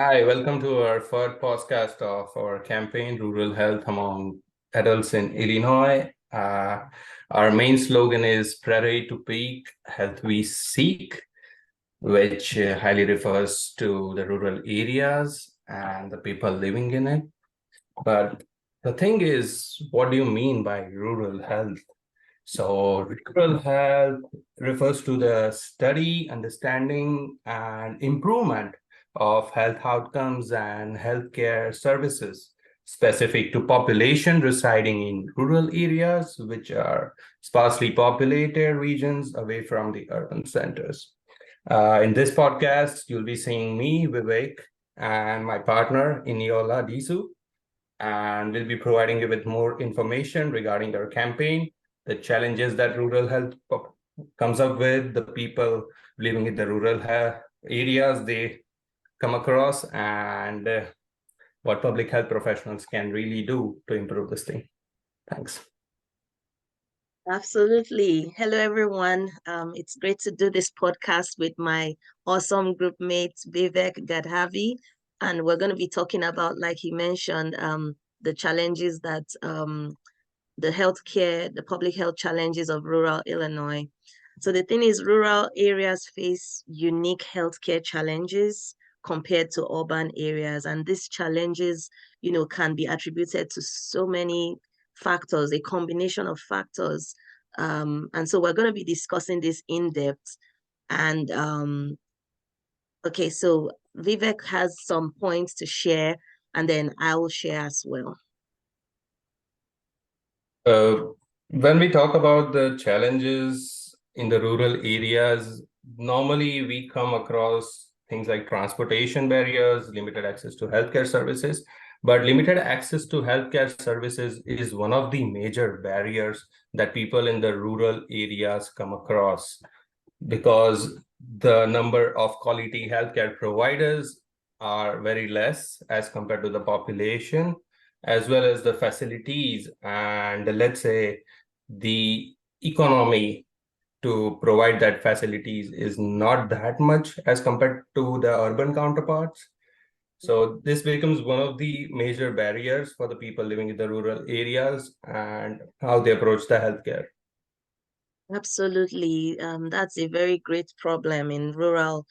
Hi, welcome to our third podcast of our campaign, Rural Health Among Adults in Illinois. Our main slogan is Prairie to Peak, Health We Seek, which highly refers to the rural areas and the people living in it. But the thing is, what do you mean by rural health? So, rural health refers to the study, understanding, and improvement of health outcomes and healthcare services specific to population residing in rural areas, which are sparsely populated regions away from the urban centers. In this podcast, you'll be seeing me, Vivek, and my partner, Iniola Disu, and we'll be providing you with more information regarding our campaign, the challenges that rural health comes up with, the people living in the rural areas they come across, and what public health professionals can really do to improve this thing. Thanks. Absolutely. Hello, everyone. It's great to do this podcast with my awesome group mate, Vivek Gadhavi. And we're going to be talking about, like he mentioned, the challenges that the public health challenges of rural Illinois. So the thing is, rural areas face unique healthcare challenges compared to urban areas. And these challenges, can be attributed to so many factors, a combination of factors. And so we're going to be discussing this in depth. And okay, so Vivek has some points to share, and then I will share as well. When we talk about the challenges in the rural areas, normally we come across things like transportation barriers, limited access to healthcare services. But limited access to healthcare services is one of the major barriers that people in the rural areas come across because the number of quality healthcare providers are very less as compared to the population, as well as the facilities and, let's say, the economy to provide that facilities is not that much as compared to the urban counterparts. So this becomes one of the major barriers for the people living in the rural areas and how they approach the healthcare. Absolutely. That's a very great problem in rural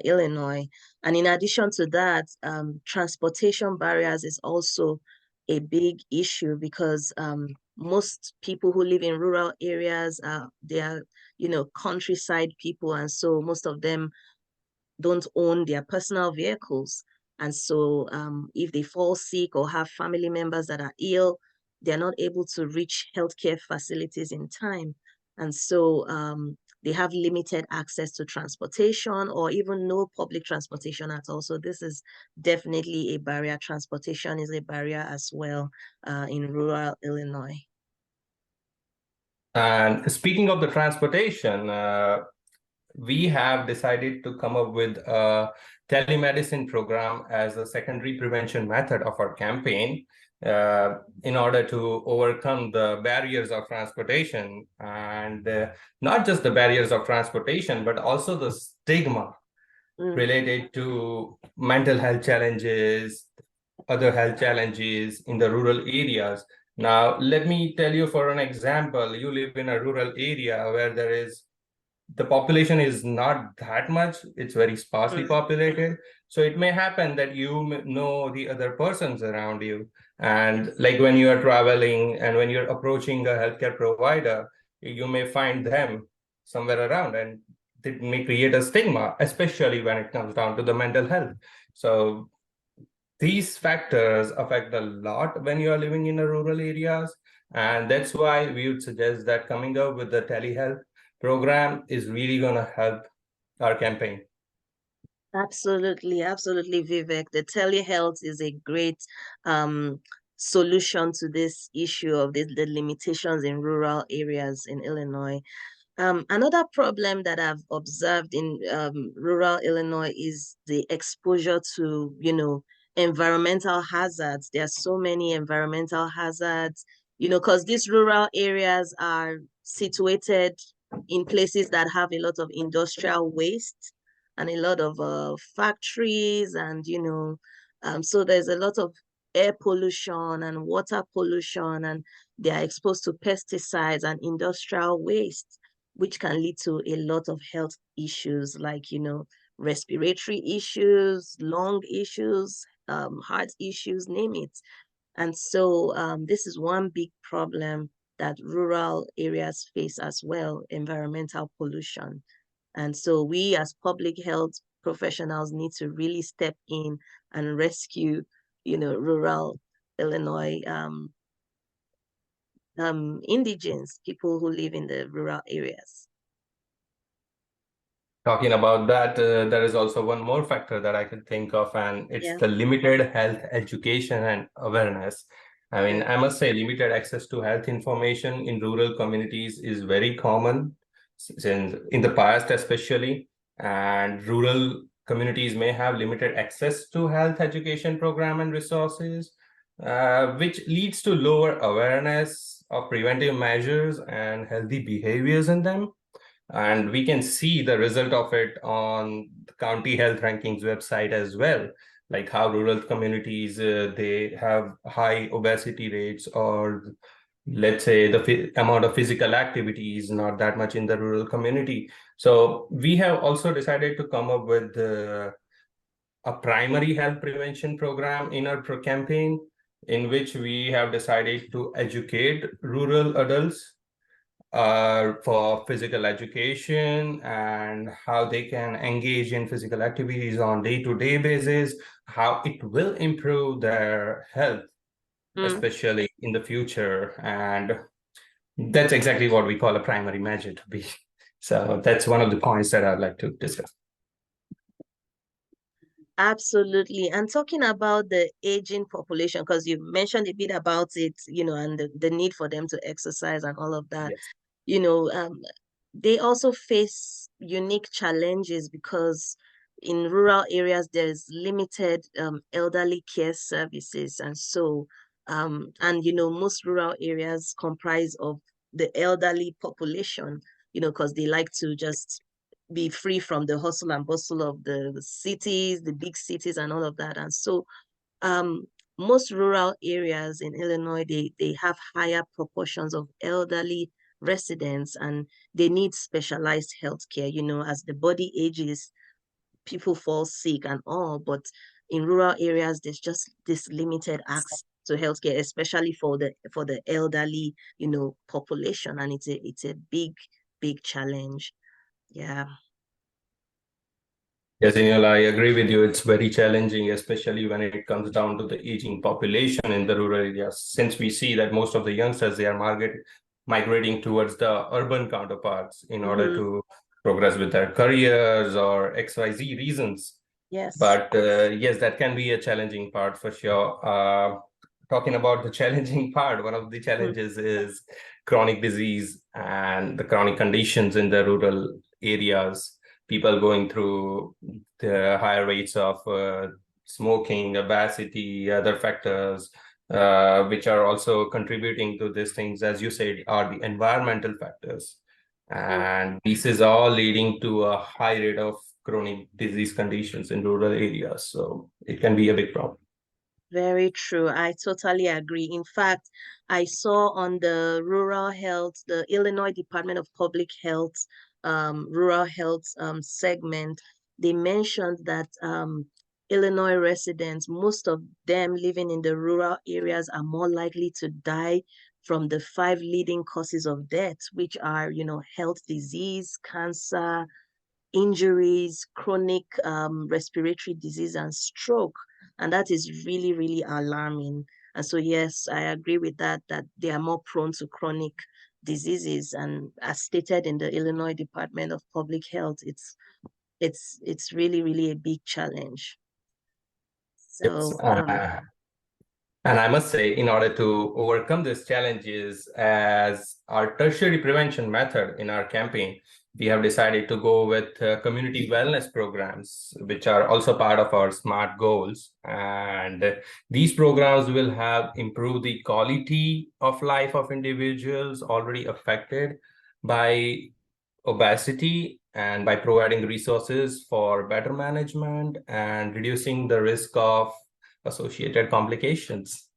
Illinois. And in addition to that, transportation barriers is also a big issue because most people who live in rural areas, they are, countryside people. And so most of them don't own their personal vehicles. And so if they fall sick or have family members that are ill, they're not able to reach healthcare facilities in time. And so they have limited access to transportation or even no public transportation at all. So this is definitely a barrier. Transportation is a barrier as well in rural Illinois. And speaking of the transportation, we have decided to come up with a telemedicine program as a secondary prevention method of our campaign in order to overcome the barriers of transportation and not just the barriers of transportation, but also the stigma related to mental health challenges, other health challenges in the rural areas. Now, let me tell you for an example, you live in a rural area where the population is not that much, it's very sparsely populated. So it may happen that you know the other persons around you. And like when you are traveling and when you're approaching a healthcare provider, you may find them somewhere around and it may create a stigma, especially when it comes down to the mental health. So these factors affect a lot when you are living in the rural areas. And that's why we would suggest that coming up with the telehealth program is really going to help our campaign. Absolutely, absolutely, Vivek. The telehealth is a great solution to this issue of the limitations in rural areas in Illinois. Another problem that I've observed in rural Illinois is the exposure to, environmental hazards. There are so many environmental hazards, because these rural areas are situated in places that have a lot of industrial waste. and a lot of factories, and so there's a lot of air pollution and water pollution, and they are exposed to pesticides and industrial waste, which can lead to a lot of health issues like respiratory issues, lung issues, heart issues, name it. And so this is one big problem that rural areas face as well, environmental pollution. And so we as public health professionals need to really step in and rescue, rural Illinois indigents, people who live in the rural areas. Talking about that, there is also one more factor that I could think of, and it's Yeah. the limited health education and awareness. I mean, I must say, limited access to health information in rural communities is very common, since in the past, especially, and rural communities may have limited access to health education program and resources, which leads to lower awareness of preventive measures and healthy behaviors in them. And we can see the result of it on the county health rankings website as well, like how rural communities, they have high obesity rates, or let's say the amount of physical activity is not that much in the rural community. So we have also decided to come up with a primary health prevention program in our campaign, in which we have decided to educate rural adults for physical education and how they can engage in physical activities on day-to-day basis, how it will improve their health, especially in the future. And that's exactly what we call a primary measure to be. So that's one of the points that I'd like to discuss. Absolutely. And talking about the aging population, because you mentioned a bit about it, and the need for them to exercise and all of that, Yes. you know, um, they also face unique challenges because in rural areas, there's limited elderly care services. And so, most rural areas comprise of the elderly population, because they like to just be free from the hustle and bustle of the cities, the big cities, and all of that. And so, um, most rural areas in Illinois, they have higher proportions of elderly residents, and they need specialized healthcare. As the body ages, people fall sick and all, but in rural areas, there's just this limited access to healthcare, especially for the elderly, population, and it's a big challenge. Yeah. Yes, Anil, I agree with you. It's very challenging, especially when it comes down to the aging population in the rural areas. Since we see that most of the youngsters, they are migrating towards the urban counterparts in order Mm-hmm. to progress with their careers or XYZ reasons. Yes. But yes, that can be a challenging part for sure. Talking about the challenging part, one of the Mm. challenges is chronic disease and the chronic conditions in the rural areas. People going through the higher rates of smoking, obesity, other factors, which are also contributing to these things, as you said, are the environmental factors. Mm. And this is all leading to a high rate of chronic disease conditions in rural areas. So it can be a big problem. Very true. I totally agree. In fact, I saw on the the Illinois Department of Public Health, rural health segment, they mentioned that Illinois residents, most of them living in the rural areas, are more likely to die from the five leading causes of death, which are, health disease, cancer, injuries, chronic respiratory disease, and stroke. And that is really, really alarming. And so, yes, I agree with that they are more prone to chronic diseases. And as stated in the Illinois Department of Public Health, it's really, really a big challenge. Yes. So, And I must say, in order to overcome these challenges, as our tertiary prevention method in our campaign, we have decided to go with community wellness programs, which are also part of our SMART goals. And these programs will have improved the quality of life of individuals already affected by obesity, and by providing resources for better management and reducing the risk of associated complications.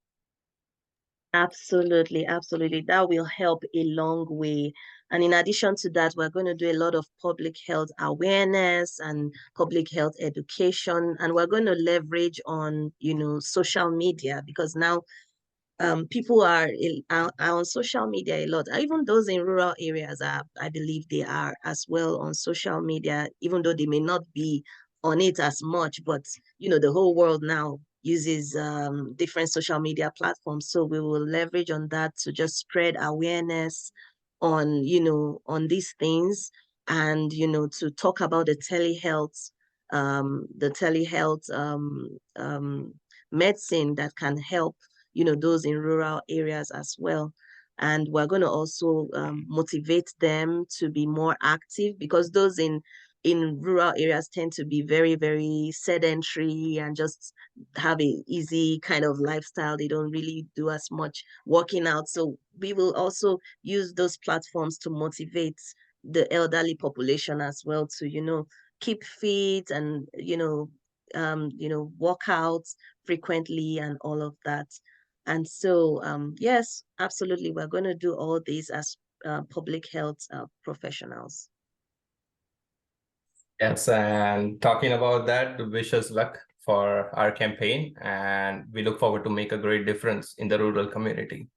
Absolutely, absolutely. That will help a long way. And in addition to that, we're going to do a lot of public health awareness and public health education. And we're going to leverage on, social media, because now people are on social media a lot. Even those in rural areas are, I believe they are as well on social media, even though they may not be on it as much. But the whole world now uses different social media platforms. So we will leverage on that to just spread awareness on these things, and to talk about the telehealth medicine that can help those in rural areas as well. And we're going to also motivate them to be more active, because those in rural areas tend to be very, very sedentary and just have a easy kind of lifestyle. They don't really do as much working out. So we will also use those platforms to motivate the elderly population as well to, keep fit and, work out frequently and all of that. And so, yes, absolutely, we're going to do all these as public health professionals. Yes, and talking about that, wish us luck for our campaign, and we look forward to make a great difference in the rural community.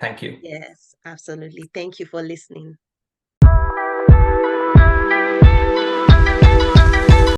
Thank you. Yes, absolutely. Thank you for listening.